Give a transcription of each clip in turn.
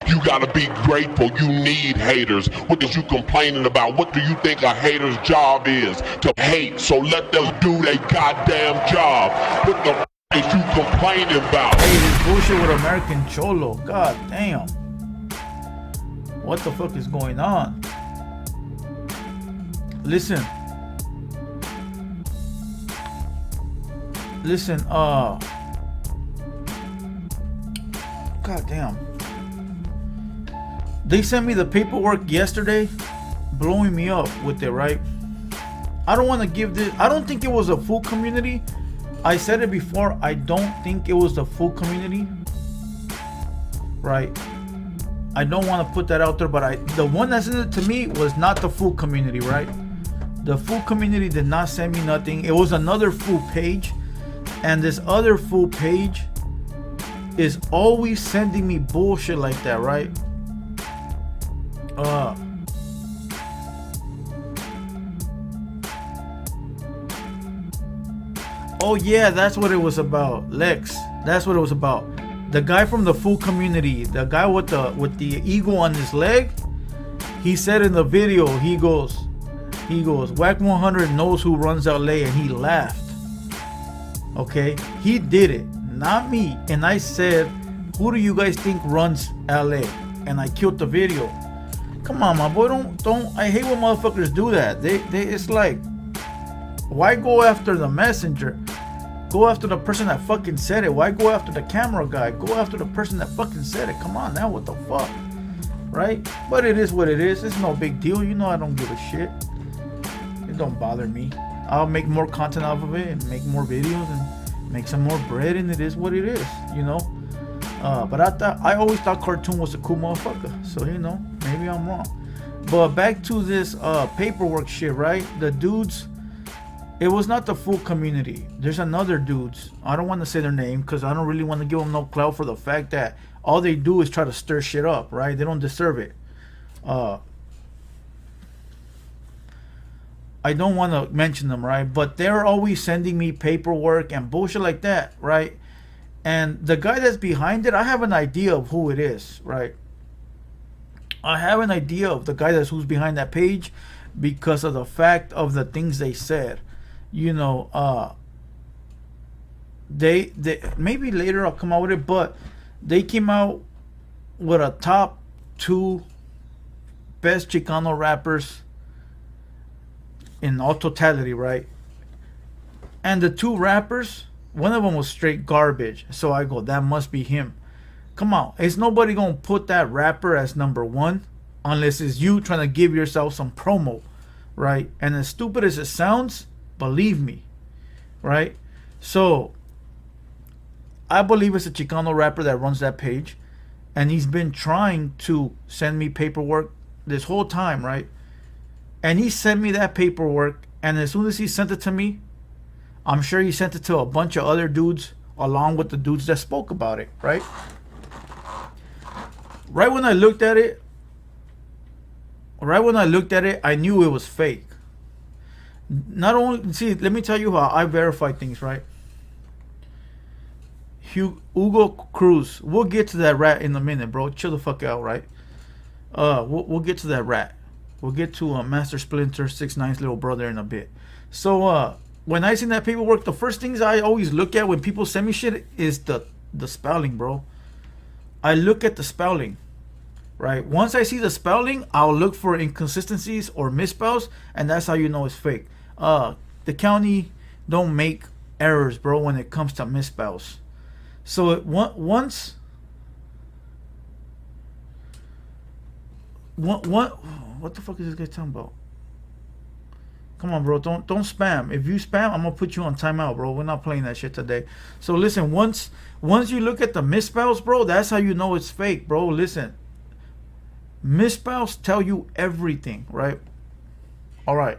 You gotta be grateful. You need haters. What is you complaining about? What do you think a hater's job is? To hate. So let them do their goddamn job. What the is you complaining about? Hey, this bullshit with American-CHOLO. God damn. What the fuck is going on? Listen. Listen, God damn. They sent me the paperwork yesterday, blowing me up with it, right? I don't want to give this. I don't think it was a full community. I said it before. I don't think it was the full community, right? I don't want to put that out there, but the one that sent it to me was not the full community, right? The full community did not send me nothing. It was another full page, and this other full page is always sending me bullshit like that, right? Oh yeah, that's what it was about, Lex. That's what it was about. The guy from the full community, the guy with the eagle on his leg, he said in the video, he goes, Whack 100 knows who runs LA, and he laughed. Okay, he did it, not me. And I said, who do you guys think runs LA? And I killed the video. Come on, my boy, don't. I hate when motherfuckers do that. It's like, why go after the messenger? Go after the person that fucking said it. Why go after the camera guy? Go after the person that fucking said it. Come on now, what the fuck? Right? But it is what it is. It's no big deal. You know I don't give a shit. It don't bother me. I'll make more content off of it and make more videos and make some more bread, and it is what it is, you know? But I always thought Cartoon was a cool motherfucker. So, you know, maybe I'm wrong. But back to this paperwork shit, right? The dudes, it was not the full community. There's another dudes. I don't want to say their name because I don't really want to give them no clout for the fact that all they do is try to stir shit up, right? They don't deserve it. I don't want to mention them, right? But they're always sending me paperwork and bullshit like that, right? And the guy that's behind it, I have an idea of who it is, right? I have an idea of the guy who's behind that page because of the fact of the things they said. You know, they maybe later I'll come out with it, but they came out with a top 2 best Chicano rappers in all totality, right? And the 2 rappers, one of them was straight garbage. So I go, that must be him. Come on, it's nobody gonna put that rapper as number 1 unless it's you trying to give yourself some promo, right? And as stupid as it sounds, believe me, right? So I believe it's a Chicano rapper that runs that page, and he's been trying to send me paperwork this whole time, right? And he sent me that paperwork, and as soon as he sent it to me, I'm sure he sent it to a bunch of other dudes along with the dudes that spoke about it, right? Right when I looked at it, I knew it was fake. Not only, see, let me tell you how I verify things, right? Hugo Cruz, we'll get to that rat in a minute, bro. Chill the fuck out, right? We'll get to that rat. We'll get to Master Splinter 6ix9ine's little brother in a bit. So when I seen that paperwork, the first things I always look at when people send me shit is the spelling, bro. I look at the spelling, right? Once I see the spelling, I'll look for inconsistencies or misspells, and that's how you know it's fake. The county don't make errors, bro, when it comes to misspells. So once what the fuck is this guy talking about? Come on, bro, don't spam. If you spam, I'm gonna put you on timeout, bro. We're not playing that shit today. So listen, once you look at the misspells, bro, that's how you know it's fake, bro. Listen, misspells tell you everything, right? All right,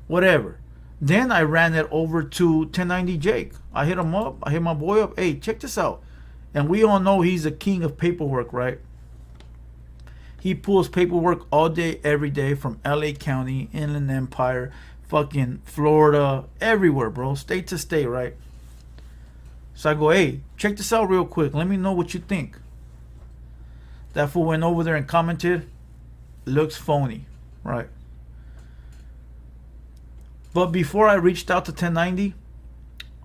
whatever. Then I ran it over to 1090 Jake. I hit him up. I hit my boy up. Hey, check this out. And we all know he's a king of paperwork, right? He pulls paperwork all day, every day from LA County, Inland Empire, fucking Florida, everywhere, bro. State to state, right? So I go, hey, check this out real quick. Let me know what you think. That fool went over there and commented, looks phony, right? But before I reached out to 1090,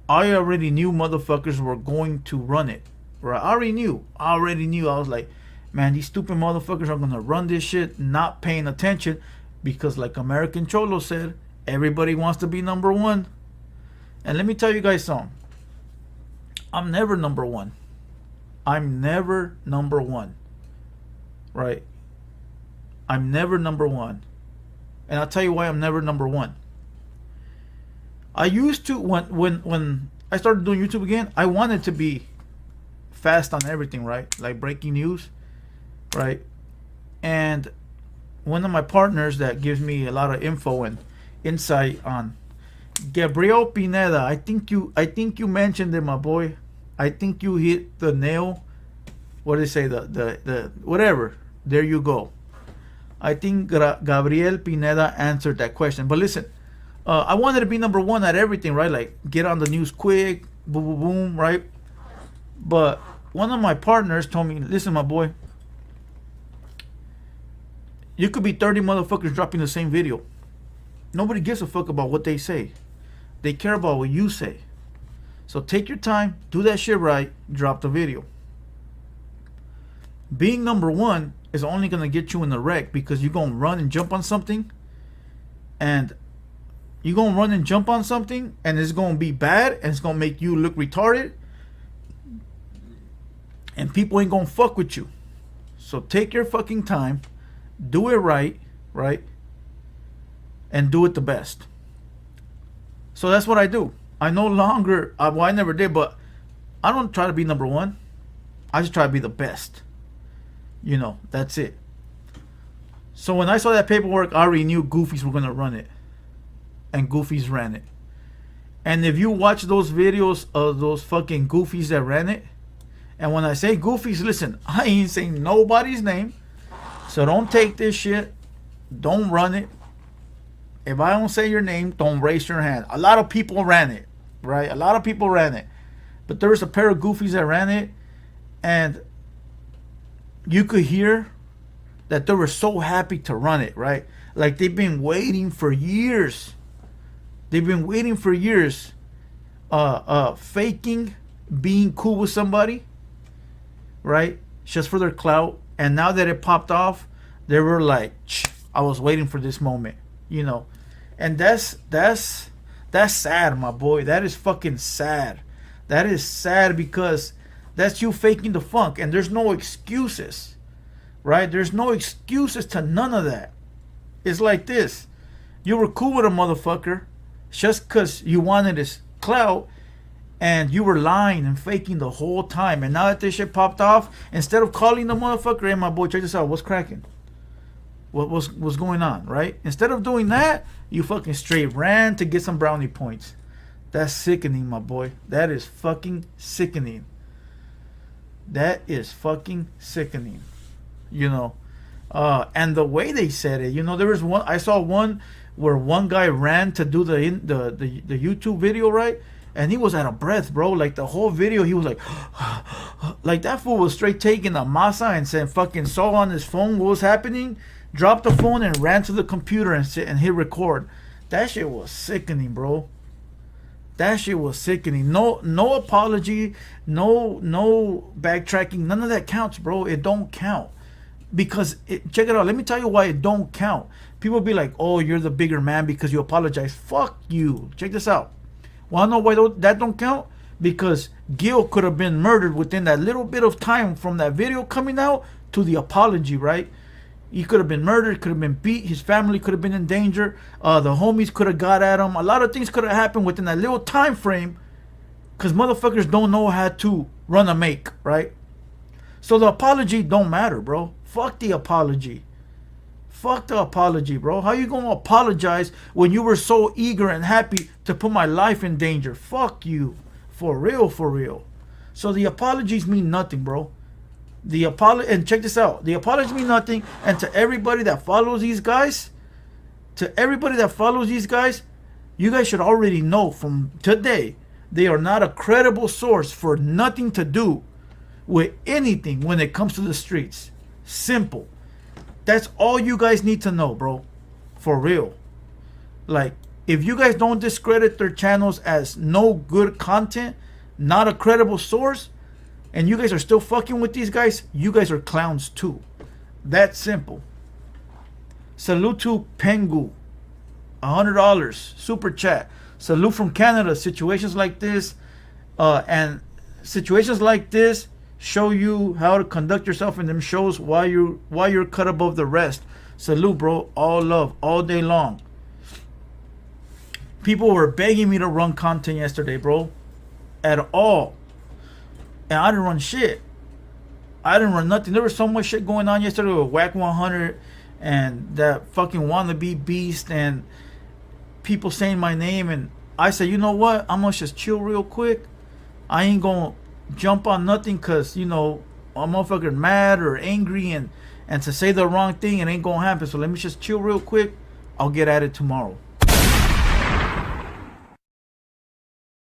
I already knew motherfuckers were going to run it, right? I already knew. I was like, man, these stupid motherfuckers are going to run this shit, not paying attention, because like American-Cholo said, everybody wants to be number one. And let me tell you guys something. I'm never number one. I'm never number one. Right? I'm never number one. And I'll tell you why I'm never number one. I used to, when I started doing YouTube again, I wanted to be fast on everything, right? Like breaking news, right? And one of my partners that gives me a lot of info and insight on Gabriel Pineda, I think you mentioned it, my boy. I think you hit the nail. What do they say? The whatever. There you go. I think Gabriel Pineda answered that question. But listen, I wanted to be number one at everything, right? Like get on the news quick, boom, boom, boom, right? But one of my partners told me, listen, my boy, you could be 30 motherfuckers dropping the same video. Nobody gives a fuck about what they say. They care about what you say. So take your time, do that shit right, drop the video. Being number one is only going to get you in the wreck, because you're going to run and jump on something, and it's going to be bad, and it's going to make you look retarded, and people ain't going to fuck with you. So take your fucking time, do it right, and do it the best. So that's what I do. I no longer, well, I never did, but I don't try to be number one. I just try to be the best. You know, that's it. So when I saw that paperwork, I already knew goofies were going to run it. And goofies ran it. And if you watch those videos of those fucking goofies that ran it, and when I say goofies, listen, I ain't saying nobody's name. So don't take this shit. Don't run it. If I don't say your name, don't raise your hand. A lot of people ran it, right? A lot of people ran it. But there was a pair of goofies that ran it, and you could hear that they were so happy to run it, right? Like they've been waiting for years. They've been waiting for years, faking being cool with somebody, right? Just for their clout. And now that it popped off, they were like, I was waiting for this moment, you know. And that's sad, my boy. That is fucking sad. That is sad, because that's you faking the funk, and there's no excuses, right? There's no excuses to none of that. It's like this. You were cool with a motherfucker just because you wanted his clout, and you were lying and faking the whole time. And now that this shit popped off, instead of calling the motherfucker, hey, my boy, check this out. What's cracking? What's going on, right? Instead of doing that, you fucking straight ran to get some brownie points. That's sickening, my boy. That is fucking sickening. That is fucking sickening. You know. And the way they said it, you know, there was one, I saw one where one guy ran to do the YouTube video, right? And he was out of breath, bro. Like the whole video, he was like, like that fool was straight taking a masa and said, fucking saw on his phone what was happening, dropped the phone and ran to the computer and hit record. That shit was sickening, bro. That shit was sickening. No apology, no backtracking. None of that counts, bro. It don't count. Because check it out. Let me tell you why it don't count. People be like, oh, you're the bigger man because you apologize. Fuck you. Check this out. Wanna know why that don't count? Because Gil could have been murdered within that little bit of time from that video coming out to the apology, right? He could have been murdered, could have been beat, his family could have been in danger, the homies could have got at him. A lot of things could have happened within that little time frame, because motherfuckers don't know how to run a make, right? So the apology don't matter, bro. Fuck the apology. Fuck the apology, bro. How you gonna apologize when you were so eager and happy to put my life in danger? Fuck you. For real, for real. So the apologies mean nothing, bro. And check this out. The apologies mean nothing. And to everybody that follows these guys, you guys should already know from today, they are not a credible source for nothing to do with anything when it comes to the streets. Simple. That's all you guys need to know, bro. For real. Like, if you guys don't discredit their channels as no good content, not a credible source, and you guys are still fucking with these guys, you guys are clowns too. That's simple. Salute to Pengu. $100. Super chat. Salute from Canada. Situations like this, and situations like this show you how to conduct yourself in them shows, why you're cut above the rest. Salute, bro. All love, all day long. People were begging me to run content yesterday, bro. At all. And I didn't run shit. I didn't run nothing. There was so much shit going on yesterday with Whack 100 and that fucking wannabe beast and people saying my name. And I said, you know what? I'm gonna just chill real quick. I ain't gonna jump on nothing because, you know, I'm motherfucking mad or angry and to say the wrong thing, it ain't gonna happen. So let me just chill real quick. I'll get at it tomorrow.